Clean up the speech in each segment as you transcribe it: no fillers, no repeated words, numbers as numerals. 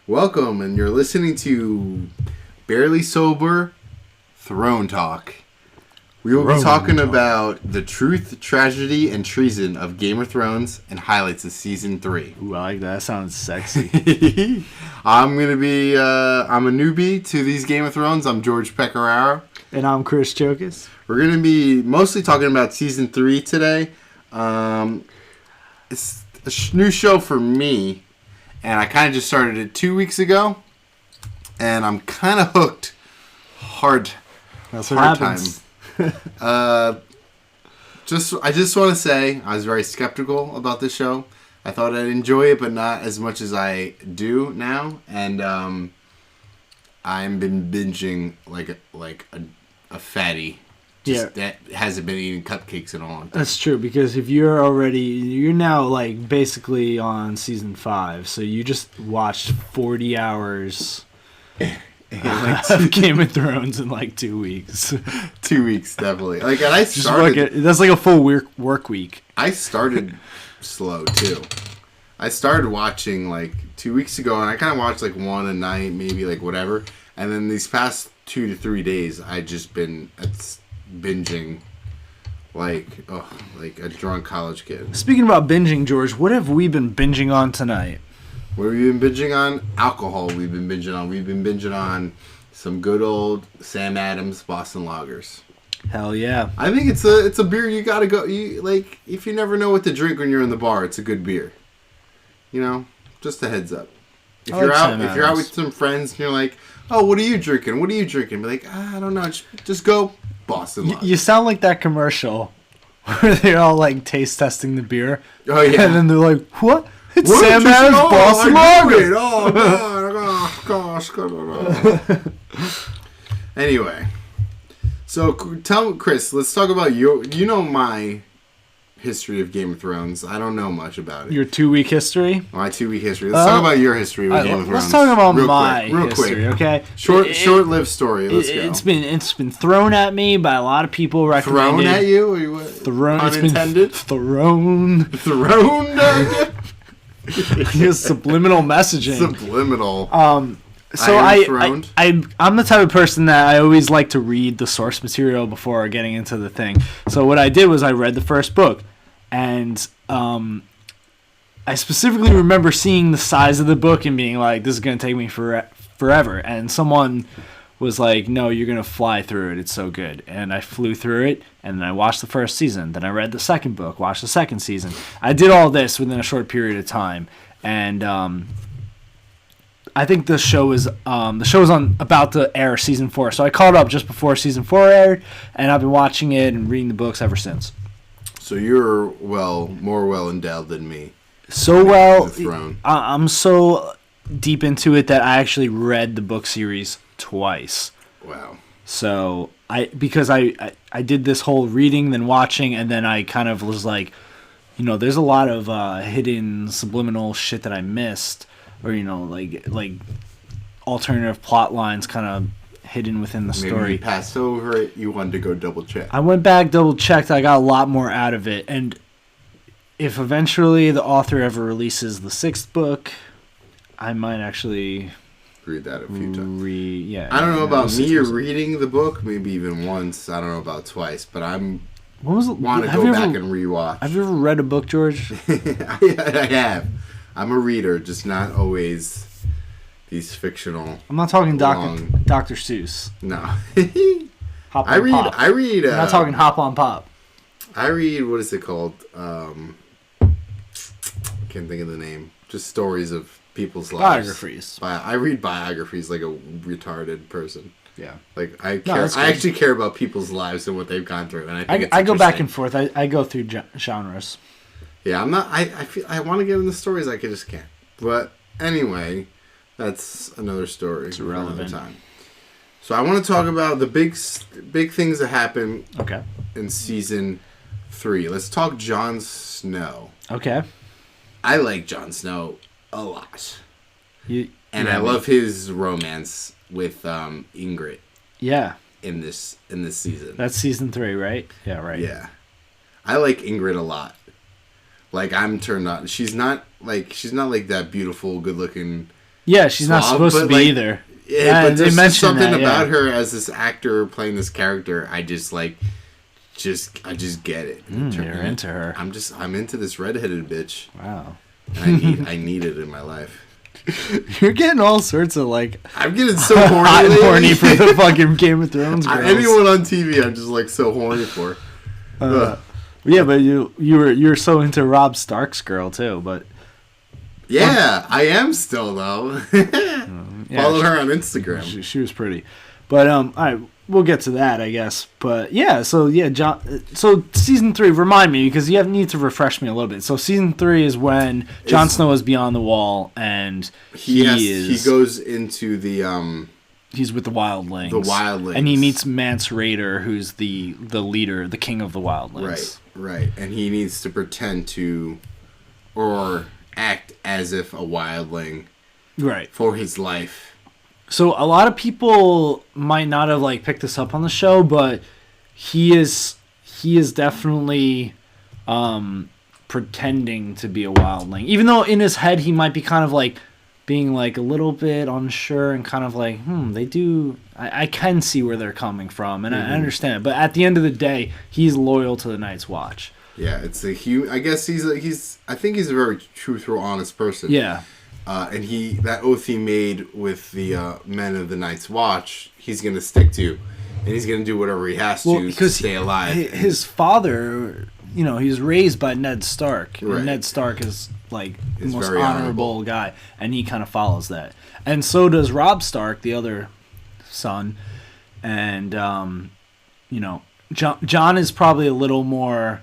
Welcome, and you're listening to Barely Sober Throne Talk. We will be talking about the truth, tragedy, and treason of Game of Thrones and highlights of Season 3. Ooh, I like that. That sounds sexy. I'm a newbie to these Game of Thrones. I'm George Pecoraro. And I'm Chris Chokas. We're going to be mostly talking about Season 3 today. It's a new show for me. And I kind of just started it 2 weeks ago, and I'm kind of hooked. That's what happens. I just want to say I was very skeptical about this show. I thought I'd enjoy it, but not as much as I do now. And I've been binging like a fatty. That hasn't been eating cupcakes in a long time. That's true, because if you're now like basically on season 5, so you just watched 40 hours of Game of Thrones in like 2 weeks. 2 weeks, definitely. Like, and I started. That's like a full work week. I started slow too. I started watching like 2 weeks ago, and I kind of watched like one a night, maybe like whatever. And then these past 2 to 3 days, I just been binging like a drunk college kid. Speaking about binging, George, what have we been binging on tonight? What have we been binging on? Alcohol we've been binging on. We've been binging on some good old Sam Adams Boston Lagers. Hell yeah. I think it's a beer you gotta go. If you never know what to drink when you're in the bar, it's a good beer. You know, just a heads up. If you're out with some friends and you're like, oh, what are you drinking? What are you drinking? Be like, I don't know. Just go Boston Lager. You sound like that commercial where they're all like taste testing the beer. Oh yeah. And then they're like, what? It's Sam Adams Boston Lager. Oh gosh. Anyway, so tell Chris. Let's talk about my history of Game of Thrones. I don't know much about it. Your 2 week history? My 2 week history. Let's talk about your history with Game of Thrones. Let's talk about real history, quick. Okay? Short-lived story. Let's go. It's been thrown at me by a lot of people. Recommended. Thrown at you? Or you thrown. Unintended? It's been thrown. Thrown? Just subliminal messaging. Subliminal. So I'm the type of person that I always like to read the source material before getting into the thing. So what I did was I read the first book, and I specifically remember seeing the size of the book and being like, this is going to take me forever. And someone was like, no, you're going to fly through it. It's so good. And I flew through it, and then I watched the first season. Then I read the second book, watched the second season. I did all this within a short period of time. And I think the show is about to air season 4. So I caught up just before season 4 aired, and I've been watching it and reading the books ever since. So you're more well endowed than me. I'm so deep into it that I actually read the book series twice. Wow. So I did this whole reading, then watching, and then I kind of was like, there's a lot of hidden subliminal shit that I missed, or like alternative plot lines kind of hidden within the story. Maybe you passed over it. You wanted to go double check. I went back, double checked. I got a lot more out of it, and if eventually the author ever releases the 6th book, I might actually read that a few times. I don't know about me reading the book, maybe even once. I don't know about twice, but want to go back and rewatch. Have you ever read a book, George? I have. I'm a reader, just not always these fictional. I'm not talking Dr. Seuss. No. Hop on Pop. I read. I'm not talking Hop on Pop. I read, what is it called? Can't think of the name. Just stories of people's lives. Biographies. I read biographies like a retarded person. Yeah. Like I actually care about people's lives and what they've gone through, and I go back and forth. I go through genres. Yeah, I'm not. I feel I want to get into stories. I just can't. But anyway, that's another story. It's irrelevant. For another time. So I want to talk about the big things that happen. Okay. In season 3, let's talk Jon Snow. Okay. I like Jon Snow a lot, I love his romance with Ingrid. Yeah. In this season. That's season 3, right? Yeah, right. Yeah, I like Ingrid a lot. Like, I'm turned on. She's not like that beautiful, good-looking Yeah, she's not supposed to be either. Yeah, but there's just something about her as this actor playing this character. I just get it. You're into her. I'm into this redheaded bitch. Wow. And I need it in my life. You're getting all sorts of I'm getting so horny. Horny for the fucking Game of Thrones girls. Anyone on TV, I'm just so horny for. Yeah, but you're so into Robb Stark's girl too, but. Yeah, I am still though. Follow her on Instagram. She was pretty, but all right, we'll get to that, I guess. But yeah, so season 3. Remind me because you need to refresh me a little bit. So season 3 is when Jon Snow is beyond the wall and he goes into the he's with the wildlings. The wildlings, and he meets Mance Rayder, who's the leader, the king of the wildlings. Right, and he needs to pretend to, or act as if a wildling, right, for his life. So a lot of people might not have picked this up on the show, but he is definitely pretending to be a wildling, even though in his head he might be kind of being a little bit unsure and kind of they do. I can see where they're coming from, and I understand it. But at the end of the day, he's loyal to the Night's Watch. Yeah, it's I guess I think he's a very truthful, honest person. Yeah. And that oath he made with the men of the Night's Watch, he's going to stick to. And he's going to do whatever he has to stay alive. His father, he was raised by Ned Stark. Right. And Ned Stark is the most honorable guy. And he kind of follows that. And so does Robb Stark, the other son. And, Jon is probably a little more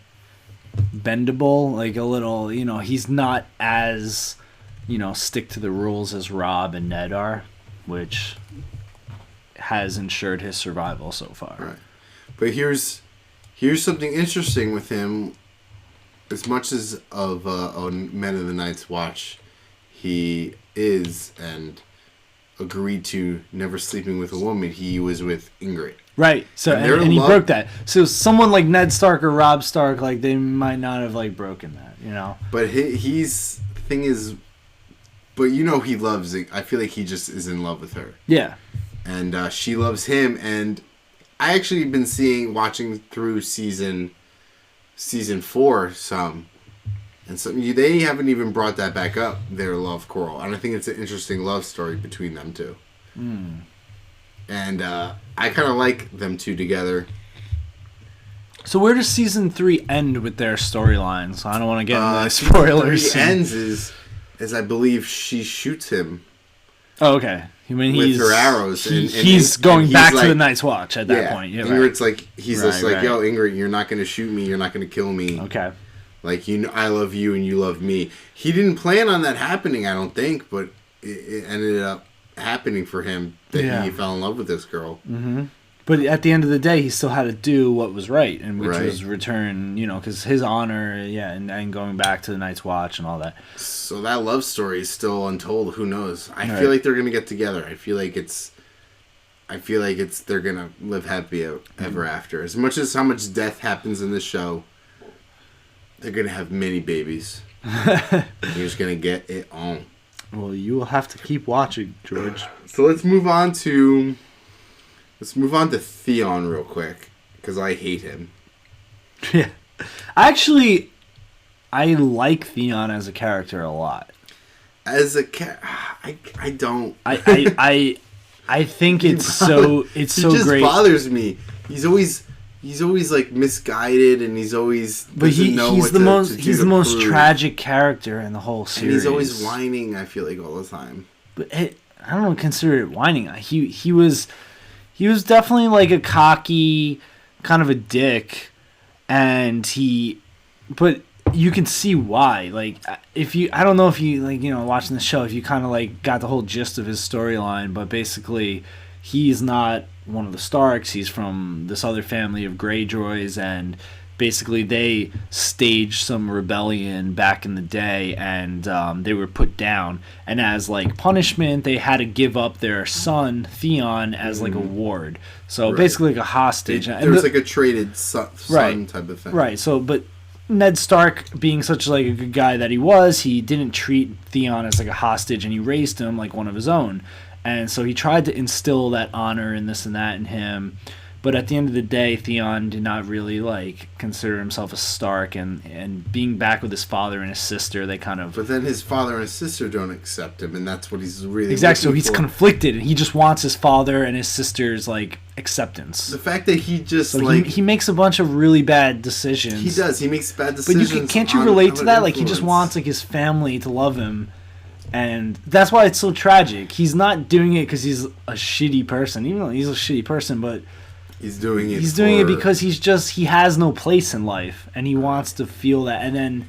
bendable. A little, he's not as... stick to the rules as Robb and Ned are, which has ensured his survival so far. Right. But here's something interesting with him. As much as of Men of the Night's Watch, he is and agreed to never sleeping with a woman. He was with Ygritte. Right. So and he broke that. So someone like Ned Stark or Robb Stark, they might not have broken that, But he's thing is. But he loves it. I feel like he just is in love with her. Yeah. And she loves him. And I actually been watching through season 4 some. And they haven't even brought that back up, their love quarrel. And I think it's an interesting love story between them two. Mm. And I kind of like them two together. So where does season 3 end with their storylines? I don't want to get into spoilers. Season 3 ends is I believe she shoots him. Oh, okay. With her arrows. He's going back to the Night's Watch at that point. Yeah, Ingrid's he's yo, Ingrid, you're not going to shoot me. You're not going to kill me. Okay. I love you and you love me. He didn't plan on that happening, I don't think, but it ended up happening for him that he fell in love with this girl. Mm-hmm. But at the end of the day, he still had to do what was right, and which was return, because his honor, and going back to the Night's Watch and all that. So that love story is still untold. Who knows? I feel like they're gonna get together. I feel like they're gonna live happy ever after. As much as how much death happens in this show, they're gonna have many babies. You're just gonna get it on. Well, you will have to keep watching, George. So let's move on to Theon real quick, because I hate him. Yeah. Actually, I like Theon as a character a lot. As a I don't. I think it's so great. He just bothers me. He's always misguided, and he's always he's the most tragic character in the whole series. And he's always whining, I feel like, all the time. But I don't consider it whining. He was definitely a cocky, kind of a dick, but you can see why. I don't know if you watching the show, if you kind of got the whole gist of his storyline, but basically he's not one of the Starks. He's from this other family of Greyjoys, and basically they staged some rebellion back in the day, and they were put down, and as punishment they had to give up their son Theon as a ward, so basically a hostage. There was a traded son type of thing, right? So but Ned Stark, being such like a good guy that he was, he didn't treat Theon as like a hostage, and he raised him like one of his own. And so he tried to instill that honor and this and that in him. But at the end of the day, Theon did not really like consider himself a Stark, and being back with his father and his sister, they kind of. But then his father and his sister don't accept him, and that's what he's really exactly. So he's for. Conflicted, and he just wants his father and his sister's like acceptance. The fact that he just so he makes a bunch of really bad decisions. He does. He makes bad decisions. But can't you relate to that? Like he just wants like his family to love him. And that's why it's so tragic. He's not doing it because he's a shitty person, even though he's a shitty person, but he's doing it. He's doing it because he has no place in life, and he wants to feel that. And then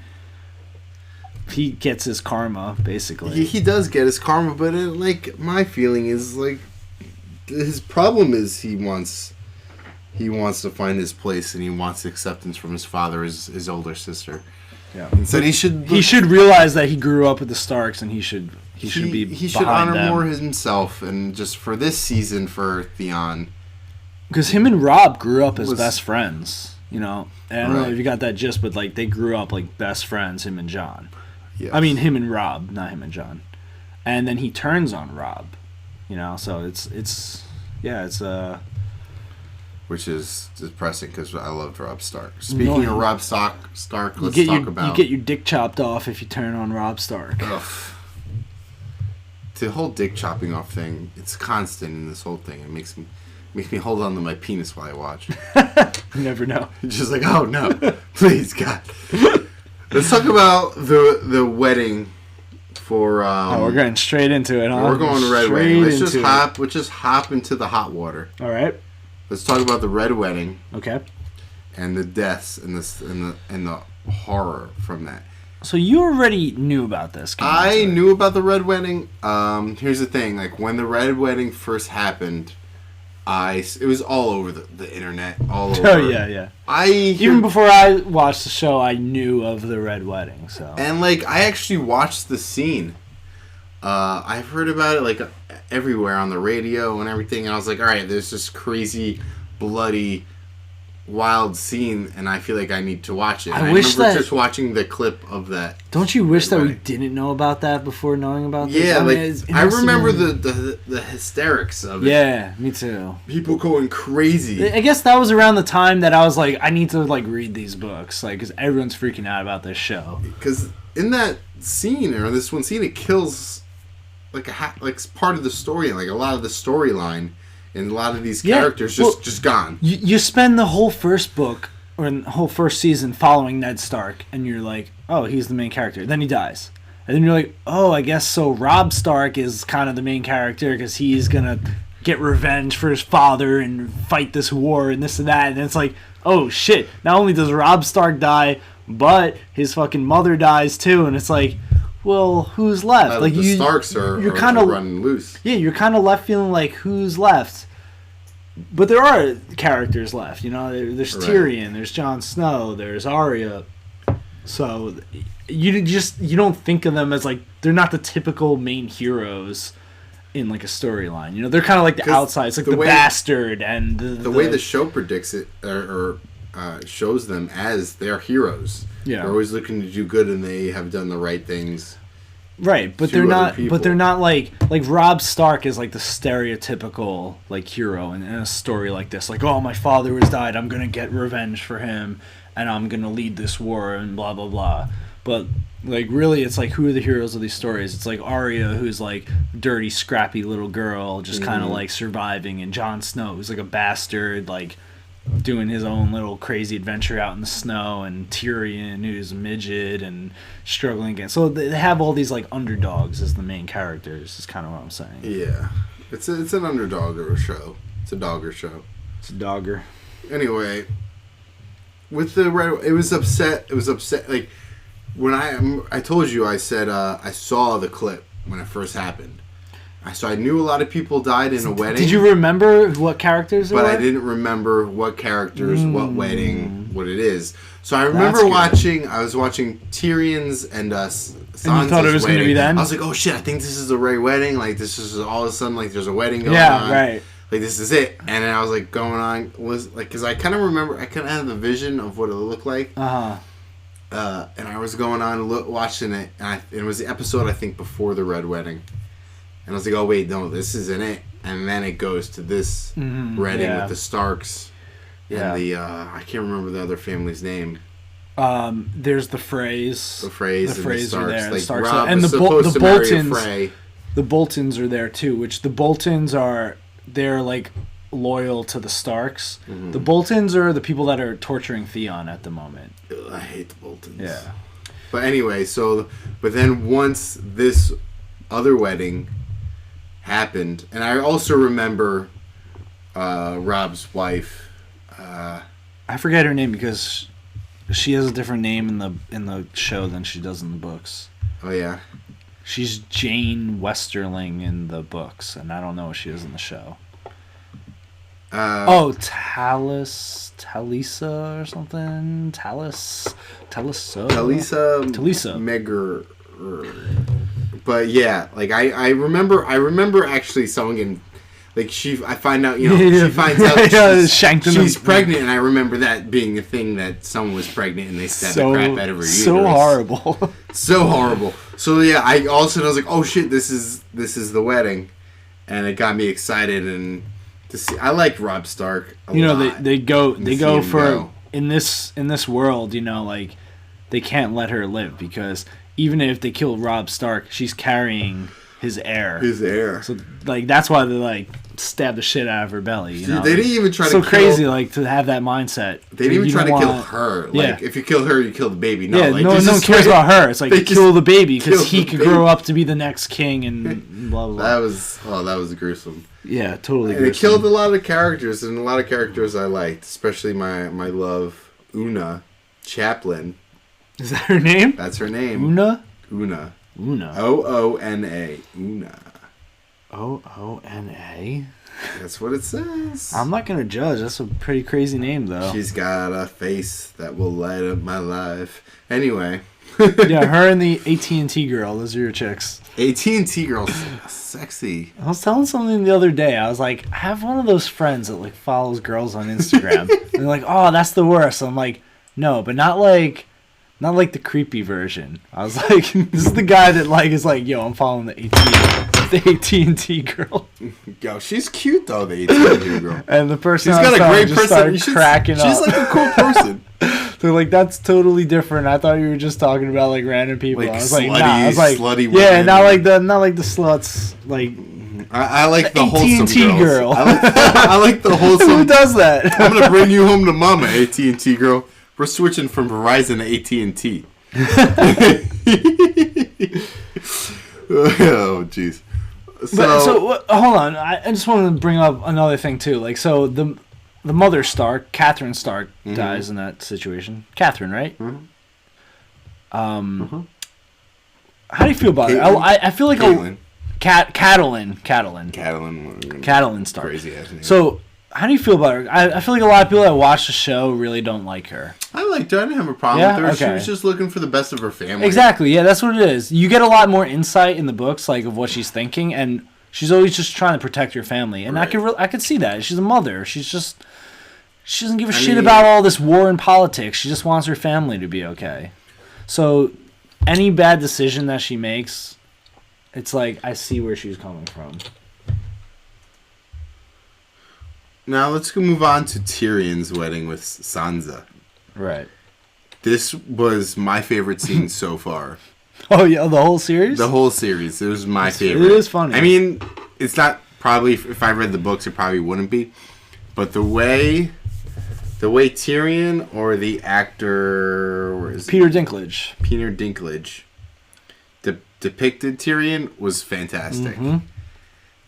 he gets his karma, basically. He does get his karma, but my feeling is like his problem is he wants to find his place, and he wants acceptance from his father, his older sister. Yeah. Instead, he should realize that he grew up with the Starks, and he should honor them. more himself, and just for this season for Theon, because him and Robb grew up as best friends, you know. And I don't know if you got that gist, but like they grew up like best friends, him and Jon. Yes. I mean him and Robb, not him and Jon. And then he turns on Robb, you know. So it's which is depressing because I loved Robb Stark. Speaking of Robb Stark, let's talk about... You get your dick chopped off if you turn on Robb Stark. Ugh. The whole dick chopping off thing, it's constant in this whole thing. It makes me hold on to my penis while I watch. You never know. Just like, oh no, please God. Let's talk about the wedding for... we're going straight into it, huh? We're going to Red Wedding. Let's just hop into the hot water. All right. Let's talk about the Red Wedding. Okay. And the deaths and the horror from that. So you already knew about this. I knew about the Red Wedding. Here's the thing: like when the Red Wedding first happened, it was all over the internet, all over. Oh yeah. Even before I watched the show, I knew of the Red Wedding. So and like I actually watched the scene. I've heard about it like everywhere on the radio and everything, and I was like, all right, there's this crazy, bloody, wild scene, and I feel like I need to watch it. I remember just watching the clip of that. Don't you wish that we didn't know about that before knowing about this? Yeah, I remember the hysterics of it. Yeah, me too. People going crazy. I guess that was around the time that I was like, I need to like read these books, like, because everyone's freaking out about this show. Because in that scene, or this one scene, it kills like part of the story, like a lot of the storyline, and a lot of these characters just gone. You spend the whole first book or the whole first season following Ned Stark, and you're like, oh, he's the main character. Then he dies, and then you're like, oh, I guess so. Robb Stark is kind of the main character because he's gonna get revenge for his father and fight this war and this and that. And then it's like, oh shit! Not only does Robb Stark die, but his fucking mother dies too, and it's like, well, who's left? Like the Starks are kind of running loose. Yeah, you're kind of left feeling like who's left. But there are characters left, you know. There's Tyrion, there's Jon Snow, there's Aria. So you don't think of them as like they're not the typical main heroes in like a storyline. You know, they're kind of like the outside. It's like the bastard and the way the show predicts it or shows them as their heroes. Yeah, they're always looking to do good, and they have done the right things. Right, but they're not. But they're not like Robb Stark is like the stereotypical like hero in a story like this. Like, oh, my father has died. I'm gonna get revenge for him, and I'm gonna lead this war and blah blah blah. But like, really, it's like, who are the heroes of these stories? It's like Aria, who's like dirty, scrappy little girl, just kind of like surviving, and Jon Snow, who's like a bastard, like doing his own little crazy adventure out in the snow, and Tyrion, who's a midget and struggling again. So they have all these like underdogs as the main characters. Is kind of what I'm saying. Yeah, it's an underdog or a show. It's a dogger show. It's a dogger. Anyway, with the Red, it was upset. Like when I told you, I said I saw the clip when it first happened. So I knew a lot of people died in a wedding. Did you remember what characters it But were? I didn't remember what characters, what wedding, what it is. So I remember watching, I was watching Tyrion's and Sansa's and you thought it was going to be then? I was like, oh shit, I think this is a Ray wedding. Like, this is all of a sudden, like, there's a wedding going on. Yeah, right. Like, this is it. And then I was like, going on, was like, because I kind of remember, I kind of had the vision of what it looked like. Uh-huh. and I was going on watching it, and it was the episode, I think, before the Red Wedding. And I was like, oh, wait, no, this isn't it. And then it goes to this wedding with the Starks and the, I can't remember the other family's name. There's the Freys. The Freys and the Starks. Are there. Like, Starks Rob and was the supposed to marry a Boltons. Frey. The Boltons are there, too, which the Boltons they're, like, loyal to the Starks. Mm-hmm. The Boltons are the people that are torturing Theon at the moment. Ugh, I hate the Boltons. Yeah. But anyway, but then once this other wedding happened, and I also remember Rob's wife. I forget her name because she has a different name in the show than she does in the books. Oh yeah, she's Jane Westerling in the books, and I don't know what she is in the show. Talisa or something. Talisa Megger. But yeah, like I remember actually someone getting, like she finds out she's pregnant, and I remember that being a thing, that someone was pregnant and they stabbed the crap out of her uterus. So horrible. So horrible. So yeah, I all of a sudden I was like, oh shit, this is the wedding, and it got me excited. And to see, I like Robb Stark a lot. They go for in this world, like they can't let her live, because even if they kill Robb Stark, she's carrying his heir. So like that's why they like stab the shit out of her belly. They didn't even try to kill... So crazy, like, to have that mindset. They didn't even try to kill her. Like, if you kill her, you kill the baby. No, no one cares about her. It's like, kill the baby, because he could grow up to be the next king and blah, blah, blah. That was gruesome. Yeah, totally gruesome. They killed a lot of characters, and a lot of characters I liked, especially my love, Una Chaplin. Is that her name? That's her name. Una. Oona. Oona. Oona. That's what it says. I'm not going to judge. That's a pretty crazy name, though. She's got a face that will light up my life. Anyway. Yeah, her and the AT&T girl. Those are your chicks. AT&T girl. Sexy. I was telling something the other day. I was like, I have one of those friends that like follows girls on Instagram. And they're like, oh, that's the worst. I'm like, no, but not like the creepy version. I was like, this is the guy that like is like, yo, I'm following the AT&T girl. Yo, she's cute though, the AT&T girl. And the person she's got a great person. Cracking up. She's like a cool person. They're like, that's totally different. I thought you were just talking about like random people. Like I was slutty, like, nah. I was like, slutty yeah, women. not like the sluts. Like, I like the wholesome AT&T girl. I like the wholesome. Who does that? I'm gonna bring you home to mama, AT&T girl. We're switching from Verizon to AT&T. Oh, jeez. So hold on. I just want to bring up another thing too. Like, so the mother Stark, Catherine Stark, dies in that situation. Catherine, right? Mm-hmm. How do you feel about her? I feel like Catelyn. Catelyn Stark. Crazy ass name. So, how do you feel about her? I feel like a lot of people that watch the show really don't like her. I liked her. I didn't have a problem with her. Okay. She was just looking for the best of her family. Exactly. Yeah, that's what it is. You get a lot more insight in the books, like, of what she's thinking, and she's always just trying to protect your family. And right. I could see that. She's a mother. She doesn't give a shit about all this war and politics. She just wants her family to be okay. So, any bad decision that she makes, it's like, I see where she's coming from. Now let's move on to Tyrion's wedding with Sansa. Right. This was my favorite scene so far. Oh yeah, the whole series? The whole series. It was my favorite. It is funny. I mean, it's not probably, if I read the books, it probably wouldn't be. But the way Tyrion, or the actor, where is Peter Dinklage. Peter Dinklage depicted Tyrion was fantastic. Mm-hmm.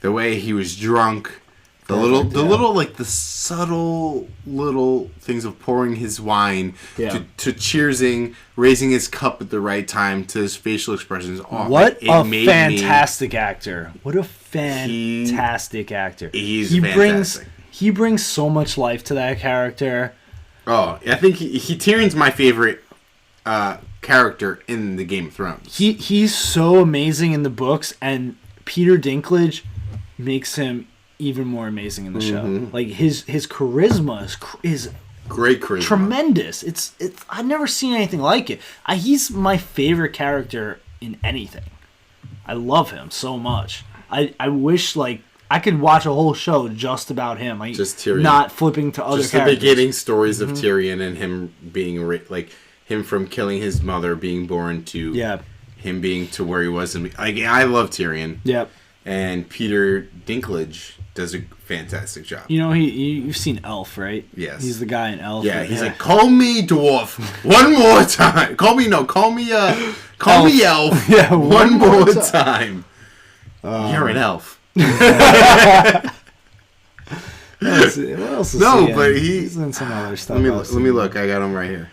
The way he was drunk. The little, like, the subtle little things of pouring his wine to cheersing, raising his cup at the right time, to his facial expressions. Oh, what a fantastic actor. What a fantastic actor. He's fantastic. He brings so much life to that character. Oh, I think Tyrion's my favorite character in the Game of Thrones. He's so amazing in the books, and Peter Dinklage makes him even more amazing in the show. Like his charisma is Great charisma. Tremendous. It's I've never seen anything like it. He's my favorite character in anything. I love him so much. I wish like I could watch a whole show just about him. Just Tyrion. Not flipping to other just characters. The beginning stories of Tyrion and him being like him from killing his mother, being born to him being to where he was. And I love Tyrion. Yep. And Peter Dinklage does a fantastic job. You know, you've seen Elf, right? Yes. He's the guy in Elf. Yeah, he's like, call me dwarf one more time. Call me elf. Yeah, one more time. You're an elf. What else is no, he in? but he's in some other stuff. Let me look. I got him right here.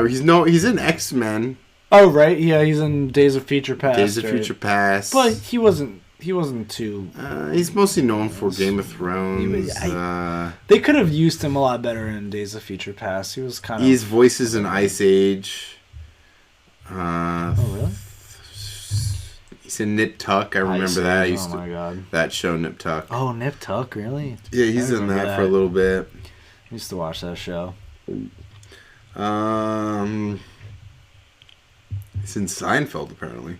He's in X-Men. Oh right, yeah, he's in Days of Future Past. Days of Future Past. But he wasn't too. He's mostly known for Game of Thrones. They could have used him a lot better in Days of Future Past. He was kind of. He's voices in Ice Age. Oh really? He's in Nip Tuck. I remember that. I used my god. That show Nip Tuck. Oh, Nip Tuck, really? Yeah, he's in that for a little bit. I used to watch that show. He's in Seinfeld apparently.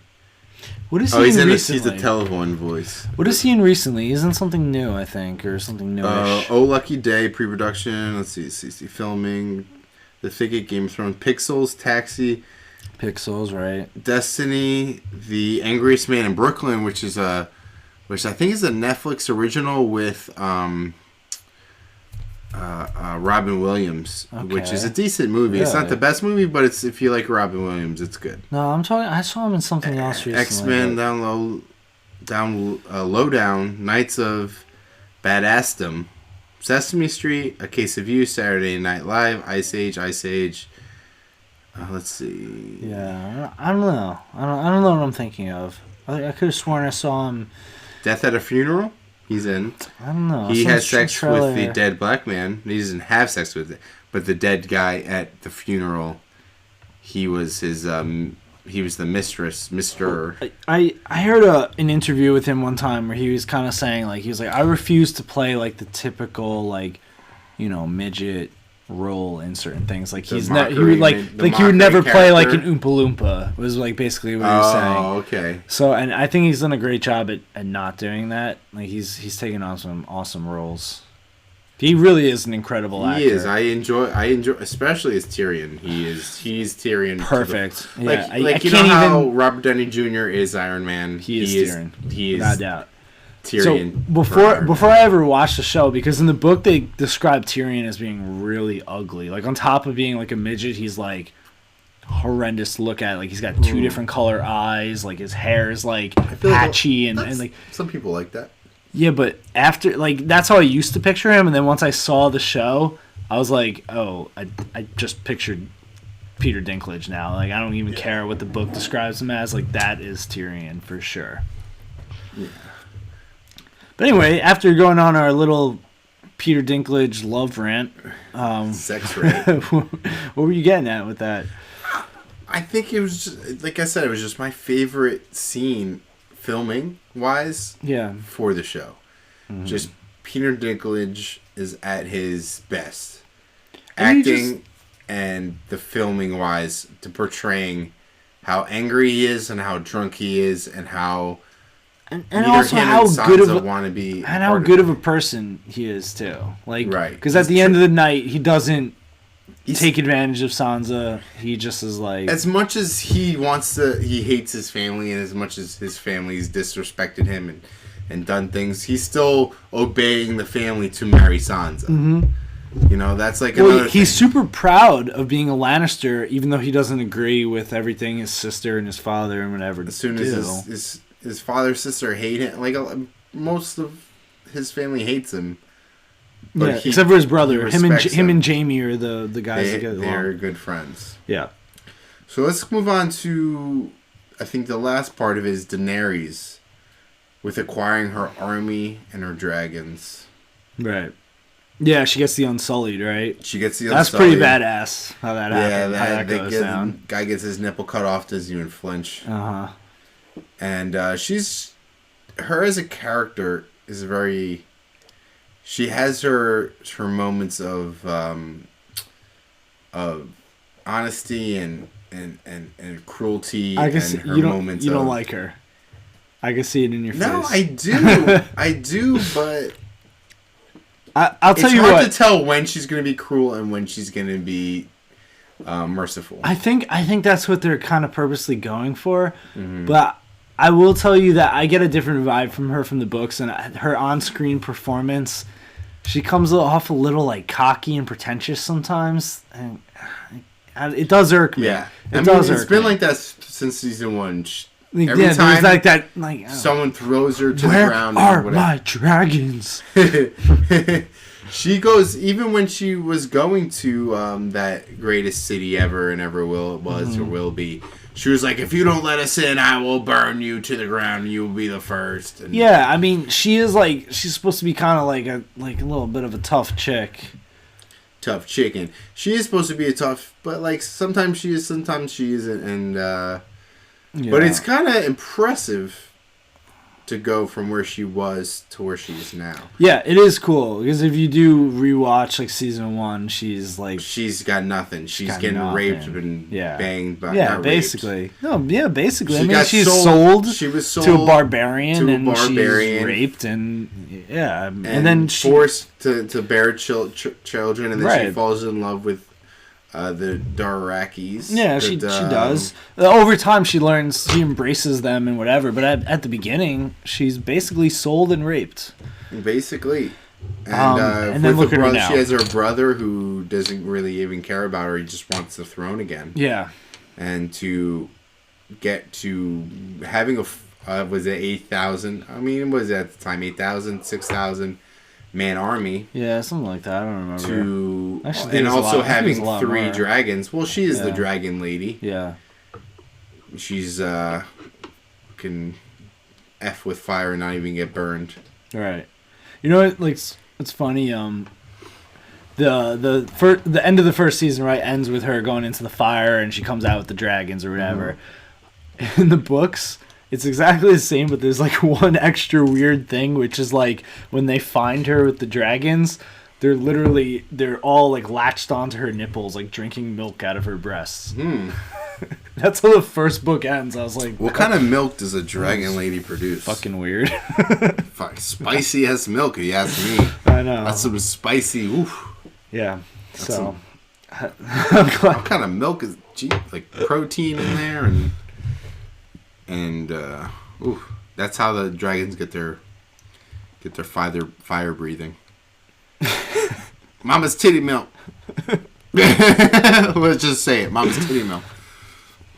What is he in recently? He's a telephone voice. What is he in recently? He's in something new, I think, or something newish. Oh Lucky Day, pre-production. Let's see, filming, The Thicket, Game of Thrones, Pixels, Taxi, Pixels, right? Destiny, The Angriest Man in Brooklyn, which I think is a Netflix original with Robin Williams, which is a decent movie. Really? It's not the best movie, but if you like Robin Williams, it's good. No, I saw him in something else recently. X-Men, Lowdown, Knights of Badassdom, Sesame Street, A Case of You, Saturday Night Live, Ice Age. Let's see. Yeah, I don't know. I don't know what I'm thinking of. I could have sworn I saw him. Death at a Funeral. He's in. I don't know. He has sex with the dead black man. He doesn't have sex with it, but the dead guy at the funeral, he was his. He was the mistress, Mister. I heard an interview with him one time where he was kind of saying like I refuse to play like the typical like, midget role in certain things. Like he would never play like an Oompa Loompa. Was like basically what he was saying. Oh, okay. So and I think he's done a great job at not doing that. Like he's taken on some awesome roles. He really is an incredible actor. He is. I enjoy especially as Tyrion. He's Tyrion. Perfect. How Robert Downey Jr. is Iron Man. He is Tyrion. He is no doubt. Tyrion. So before I ever watched the show, because in the book they describe Tyrion as being really ugly. Like on top of being like a midget, he's like horrendous to look at. Like he's got two different color eyes. Like his hair is like patchy and like some people like that. Yeah, but after like that's how I used to picture him, and then once I saw the show, I was like, oh, I just pictured Peter Dinklage now. Like I don't even care what the book describes him as. Like that is Tyrion for sure. Yeah. But anyway, after going on our little Peter Dinklage love rant, sex rant, what were you getting at with that? I think it was just, like I said, it was just my favorite scene, filming wise. Yeah. For the show, just Peter Dinklage is at his best, acting and the filming wise to portraying how angry he is and how drunk he is and how. And also how good of a person he is too. Like, right? Because at the end of the night, he doesn't take advantage of Sansa. He just is like, as much as he hates his family, and as much as his family's disrespected him and done things, he's still obeying the family to marry Sansa. Mm-hmm. That's like another he's super proud of being a Lannister, even though he doesn't agree with everything his sister and his father and whatever. As soon as his father, sister hate him. Like most of his family hates him. But except for his brother. Him and Jamie are the guys that get along. They're good friends. Yeah. So let's move on to, I think the last part of it is Daenerys, with acquiring her army and her dragons. Right. Yeah, she gets the Unsullied, right? She gets the That's Unsullied. Pretty badass how that happened. Yeah, that goes down. Guy gets his nipple cut off, doesn't even flinch. Uh-huh. And her as a character is very she has her moments of honesty and cruelty. I and guess her you don't. moments You don't of, like her. I can see it in your face. No, I do. I do, but I'll tell you what. It's hard to tell when she's going to be cruel and when she's going to be merciful. I think that's what they're kind of purposely going for. Mm-hmm. But I will tell you that I get a different vibe from her from the books, and her on-screen performance, she comes off a little like cocky and pretentious sometimes, and it does irk me. Yeah, It's been like that since season 1. Every time like that, like someone throws her to the ground. Where are my dragons? She goes, even when she was going to that greatest city ever and ever will be. She was like, "If you don't let us in, I will burn you to the ground. You will be the first." And yeah, I mean, she's supposed to be kind of like a little bit of a tough chick. Tough chicken. She is supposed to be a tough, but like sometimes she is, sometimes she isn't, and but it's kind of impressive to go from where she was to where she is now. Yeah, it is cool because if you do rewatch like season 1, she's got nothing. She's getting raped and banged by. Yeah, basically. Raped. No, yeah, basically. She's sold. She was sold to a barbarian, she's raped and then forced to bear children, and then she falls in love with the Darakis. Yeah, she does. Over time, she learns, she embraces them and whatever. But at the beginning, she's basically sold and raped. Basically, and then look at her now. She has her brother who doesn't really even care about her. He just wants the throne again. Yeah, and to get to having was it 8,000? I mean, was it at the time 8,000, 6,000? Man army. Yeah, something like that. I don't remember. And also having 3 dragons. Well, she is the dragon lady. Yeah. She's can F with fire and not even get burned. Right. You know what? Like, it's funny. The end of the first season, right, ends with her going into the fire and she comes out with the dragons or whatever. Mm-hmm. In the books, it's exactly the same, but there's like one extra weird thing, which is like when they find her with the dragons, they're all like latched onto her nipples, like drinking milk out of her breasts. That's how the first book ends. I was like, what kind of milk does a dragon lady produce? Fucking weird. Spicy as milk, if you ask me. I know. That's some spicy. Oof. Yeah. So, what kind of milk is like protein in there and that's how the dragons get their fire breathing. Mama's titty milk. Let's just say it. Mama's titty milk.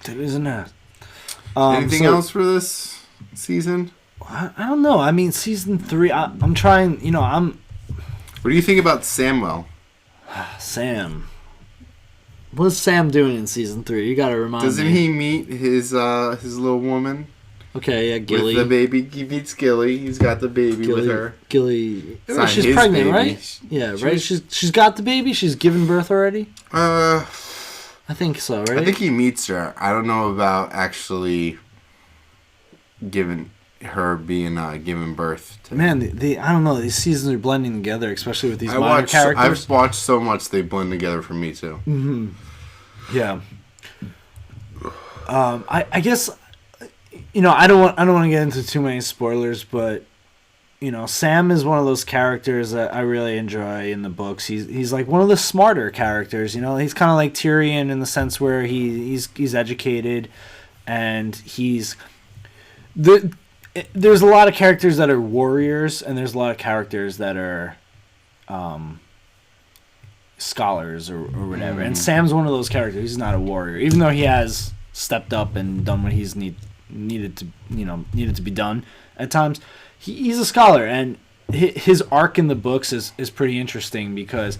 Titties and ass. Anything else for this season? I don't know. I mean, season 3. I'm trying. What do you think about Samwell? Sam. What's Sam doing in season 3? You gotta remind me. Doesn't he meet his little woman? Okay, yeah, Gilly. With the baby, he meets Gilly. He's got the baby with her. Gilly. She's pregnant, baby. Right? Yeah, right. She's got the baby. She's given birth already. I think so, right? I think he meets her. I don't know about actually giving birth to Man, I don't know. These seasons are blending together, especially with these minor characters. I've watched so much they blend together for me too. Mm-hmm. Yeah. I guess I don't want to get into too many spoilers, but Sam is one of those characters that I really enjoy in the books. He's like one of the smarter characters. He's kind of like Tyrion in the sense where he's educated, and there's a lot of characters that are warriors, and there's a lot of characters that are scholars or whatever. And Sam's one of those characters. He's not a warrior, even though he has stepped up and done what he's needed to be done at times. He's a scholar, and his arc in the books is pretty interesting because,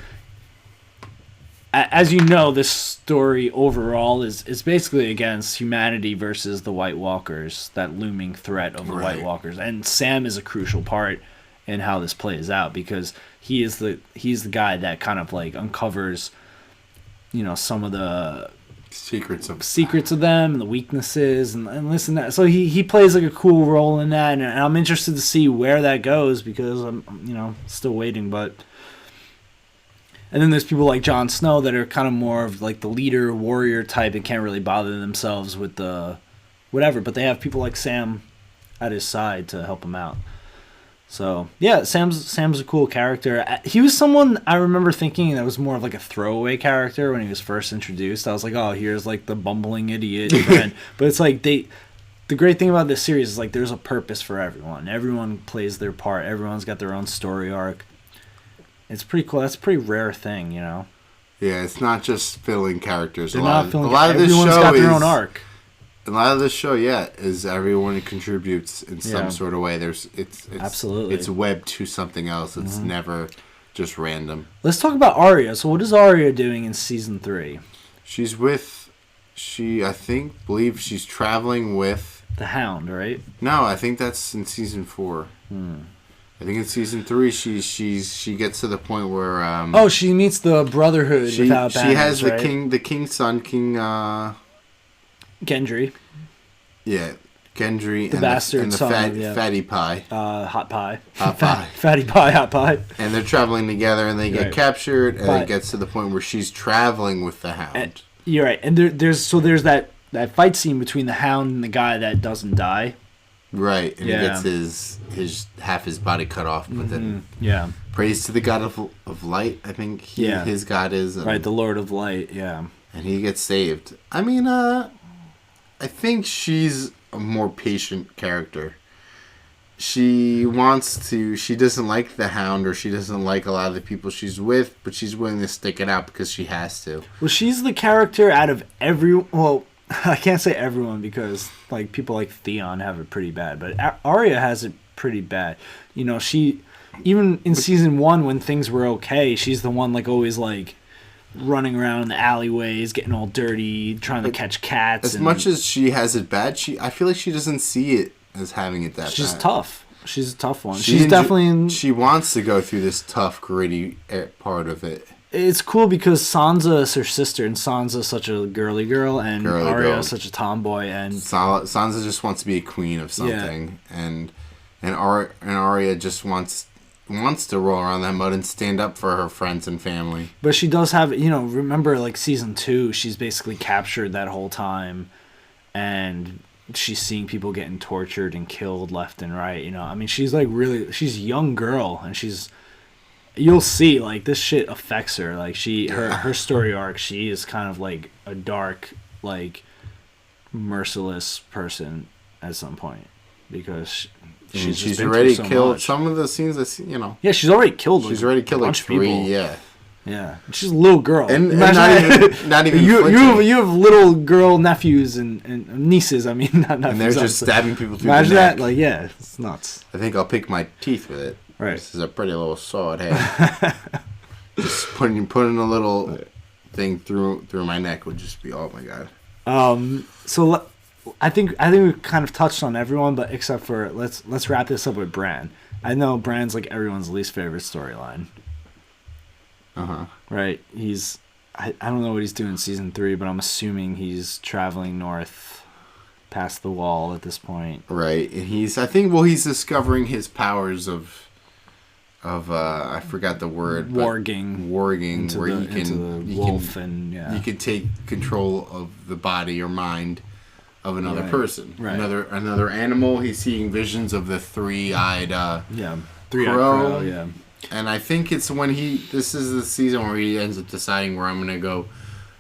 as you know, this story overall is basically against humanity versus the White Walkers, that looming threat of the White Walkers. And Sam is a crucial part in how this plays out because he's the guy that kind of like uncovers, some of the secrets of them and the weaknesses and this and that. So he plays like a cool role in that, and I'm interested to see where that goes because I'm still waiting. But and then there's people like Jon Snow that are kind of more of like the leader warrior type and can't really bother themselves with the whatever, but they have people like Sam at his side to help him out. So yeah, Sam's a cool character. He was someone I remember thinking that was more of like a throwaway character when he was first introduced. I was like, oh, here's like the bumbling idiot friend. But it's like the great thing about this series is like there's a purpose for everyone. Everyone plays their part. Everyone's got their own story arc. It's pretty cool. That's a pretty rare thing, Yeah, it's not just filling characters. Everyone's got their own arc. A lot of the show, is everyone contributes in some sort of way. It's absolutely, it's webbed to something else. It's never just random. Let's talk about Aria. So, what is Aria doing in season 3? Believe she's traveling with the Hound, right? No, I think that's in season 4. I think in season 3, she gets to the point where she meets the Brotherhood without banners. She has right? the king's son, Gendry. Yeah, Gendry. The bastard and the son. Fatty Pie. Hot Pie. Hot Pie. Fatty Pie, Hot Pie. And they're traveling together, and they get captured, and it gets to the point where she's traveling with the Hound. You're right. And there's that fight scene between the Hound and the guy that doesn't die. Right, and he gets his half his body cut off, but then praise to the god of light. I think his god is right, the Lord of Light. Yeah, and he gets saved. I mean, I think she's a more patient character. She doesn't like the Hound, or she doesn't like a lot of the people she's with, but she's willing to stick it out because she has to. Well, she's the character out of I can't say everyone because like people like Theon have it pretty bad, but Aria has it pretty bad. She even in season 1 when things were okay, she's the one like always like running around in the alleyways, getting all dirty, trying to catch cats. As much as she has it bad, I feel like she doesn't see it as having it that she's bad. Tough. She's a tough one. She's definitely... She wants to go through this tough, gritty part of it. It's cool because Sansa is her sister, and Sansa's such a girly girl, and Aria is such a tomboy, and... Sansa just wants to be a queen of something, and Aria just wants to roll around that mud and stand up for her friends and family. But she does have, remember like season 2, she's basically captured that whole time, and she's seeing people getting tortured and killed left and right. I mean, she's like she's a young girl, and you'll see like this shit affects her. Like her story arc, she is kind of like a dark, like merciless person at some point because she's already killed some of the scenes that Yeah, she's already killed. She's already killed like 3 people. Yeah. She's a little girl. And not even you have little girl nephews and nieces. I mean, not nephews. And they're just stabbing people through Imagine the neck. that. Like, yeah, it's nuts. I think I'll pick my teeth with it. Right. This is a pretty little sword. Hey, just putting a little thing through my neck would just be, oh my god. So I think we kind of touched on everyone, but except for let's wrap this up with Bran. I know Bran's like everyone's least favorite storyline. Right. I don't know what he's doing in season 3, but I'm assuming he's traveling north past the wall at this point. Right. And he's discovering his powers of I forgot the word. Warging, where you can take control of the body or mind of another person. Right. Another animal. He's seeing visions of the three-eyed crow. Yeah. And I think it's when this is the season where he ends up deciding where I'm going to go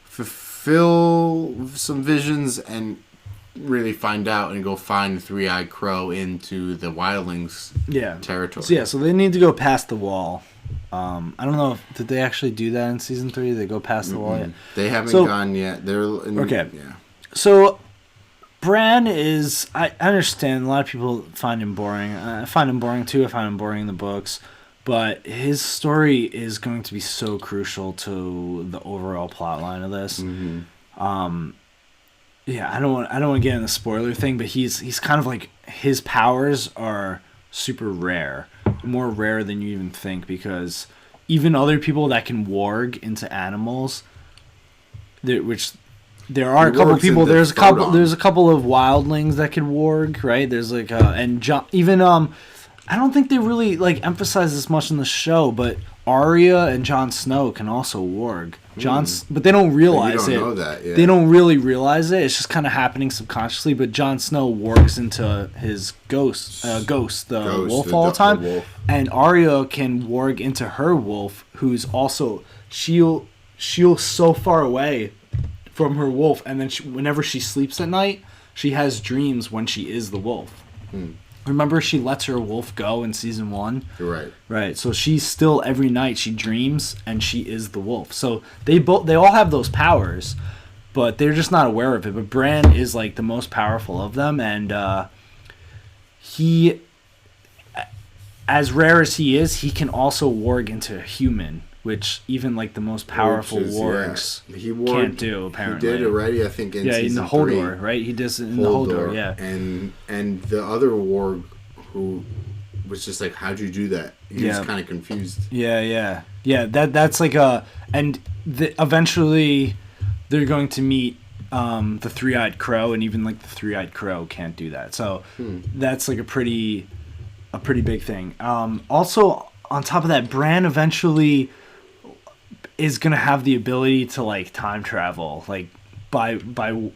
fulfill some visions and really find out and go find the three-eyed crow into the wildlings territory. So they need to go past the wall. I don't know did they actually do that in season 3? They go past the wall yet? They haven't gone yet. Okay. Yeah. So Bran is... I understand a lot of people find him boring. I find him boring too. I find him boring in the books. But his story is going to be so crucial to the overall plot line of this. Mm-hmm. I don't want to get in the spoiler thing, but he's kind of like his powers are super rare, more rare than you even think, because even other people that can warg into animals, which there are a couple people. There's a couple of wildlings that can warg, right? There's like and even I don't think they really like emphasize this much in the show, but Aria and Jon Snow can also warg. But they don't realize it. You don't know that, yeah. They don't really realize it. It's just kind of happening subconsciously. But Jon Snow wargs into his ghost, the wolf all the time, and Aria can warg into her wolf, who's also she'll so far away from her wolf, and then whenever she sleeps at night, she has dreams when she is the wolf. Remember, she lets her wolf go in season 1? Right. Right. So she's still, every night she dreams and she is the wolf. So they all have those powers, but they're just not aware of it. But Bran is like the most powerful of them, and he, as rare as he is, he can also warg into a human, which even like the most powerful wargs can't do. Apparently, he did already. I think in the Hodor, 3, right? He does it in the Hodor, yeah. And the other warg who was just like, "How'd you do that?" He was kind of confused. Yeah. That's like eventually they're going to meet the Three-Eyed Crow, and even like the Three-Eyed Crow can't do that. So that's like a pretty big thing. Also, on top of that, Bran eventually is gonna have the ability to like time travel, like by maybe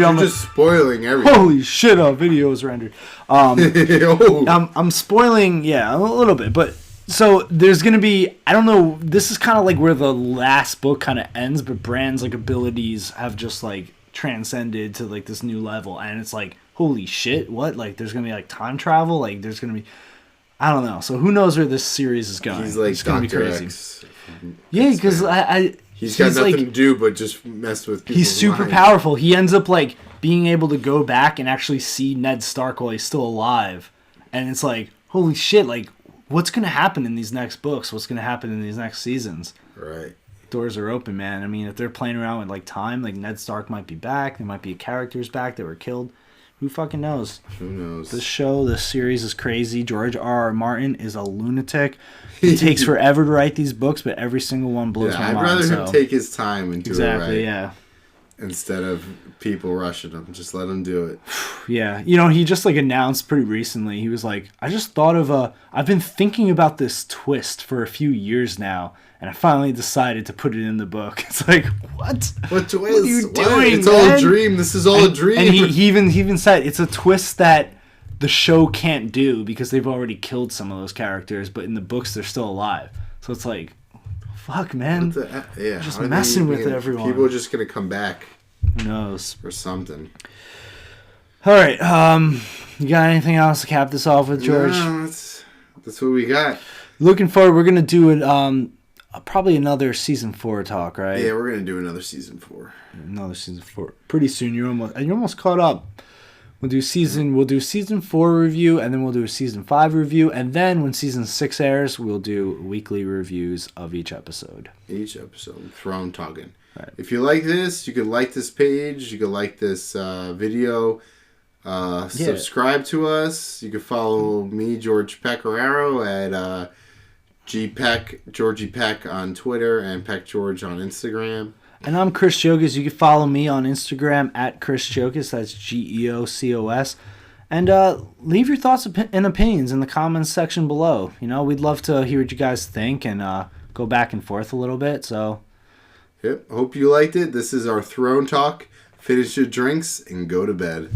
I'm just spoiling everything. Holy shit! A video is rendered. I'm spoiling, a little bit, but so there's gonna be, I don't know. This is kind of like where the last book kind of ends, but Bran's like abilities have just like transcended to like this new level, and it's like, holy shit! What? Like, there's gonna be like time travel. Like, there's gonna be. I don't know. So who knows where this series is going? He's like it's gonna Dr. be crazy. X. Yeah, because he's got nothing to do but just mess with people. He's super powerful. He ends up like being able to go back and actually see Ned Stark while he's still alive, and it's like, holy shit! Like, what's gonna happen in these next books? What's gonna happen in these next seasons? Right. Doors are open, man. I mean, if they're playing around with like time, like Ned Stark might be back. There might be characters back that were killed. Who fucking knows? Who knows? This series is crazy. George R.R. Martin is a lunatic. It takes forever to write these books, but every single one blows my mind. I'd rather him take his time and do it right. Exactly, yeah. Instead of people rushing him. Just let him do it. Yeah. You know, he just like announced pretty recently. He was like, I just thought of I've been thinking about this twist for a few years now, and I finally decided to put it in the book. It's like, what? What twist? What are you doing, It's all a dream. This is all a dream. And he even said it's a twist that the show can't do because they've already killed some of those characters, but in the books they're still alive. So it's like, fuck, man. Just messing with everyone. People are just gonna come back. Who knows? Or something. All right. You got anything else to cap this off with, George? No, that's what we got. Looking forward, we're gonna do it. Probably another season 4 talk, right? Yeah, we're gonna do another season 4. Another season 4. Pretty soon. You're almost caught up. We'll do season 4 review, and then we'll do a season 5 review, and then when season 6 airs, we'll do weekly reviews of each episode. Throne talking. Right. If you like this, you can like this page. You can like this video. Subscribe to us. You can follow me, George Pecoraro, at Georgie Peck on Twitter, and Peck George on Instagram. And I'm Chris Jokas. You can follow me on Instagram at Chris Jokas. That's GEOCOS. And leave your thoughts and opinions in the comments section below. You know, we'd love to hear what you guys think and go back and forth a little bit. So, yep. Hope you liked it. This is our Throne Talk. Finish your drinks and go to bed.